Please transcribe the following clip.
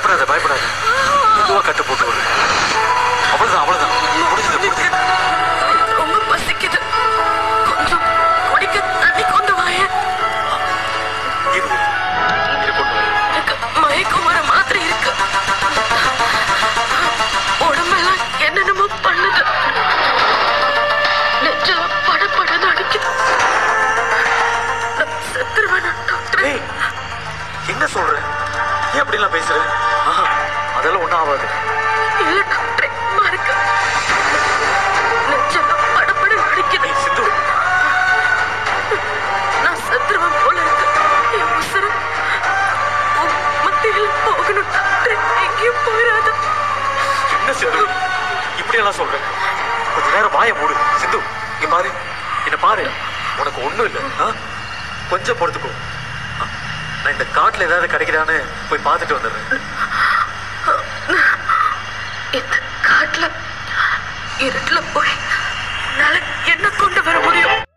பயப்படாத பயப்படாத, மெதுவா கட்டு போட்டு வர. அவ்வளவுதான் அவ்வளவுதான், முடிஞ்சது. ரொம்ப பசிக்குது, கொஞ்சம் குடிக்க தண்ணி கொண்டு வாய. எனக்கு மயக்கம் வர மாதிரி இருக்கு, உடம்பெல்லாம் என்னென்னமோ பண்ணுது, நெஞ்சல படபடன்னு அடிக்குது. செத்துருவேன் டாக்டர். என்ன சொல்ற? ஏன் அப்படிலாம் பேசுற? அதெல்லாம் ஒண்ணும் ஆகாது. இல்ல டாக்டர், மறக்க நெஞ்சல படபடன்னு அடிக்குது. சிந்து, நான் செத்துருவேன் போல இருக்கு. என் உசுரு மத்தியில போகணும் டாக்டர், எங்கேயும் போயிடாத. என்ன சிந்து இப்படியெல்லாம் சொல்ற? கொஞ்ச நேரம் வாய மூடு. சிந்து, இங்க பாரு, என்ன பாரு, உனக்கு ஒண்ணும் இல்லை. கொஞ்சம் பொறுத்துக்கோ. நான் இந்த காட்டுல ஏதாவது கிடைக்கிறான்னு போய் பார்த்துட்டு வந்துடுறேன். இந்த காட்டுல இருட்டுல போய்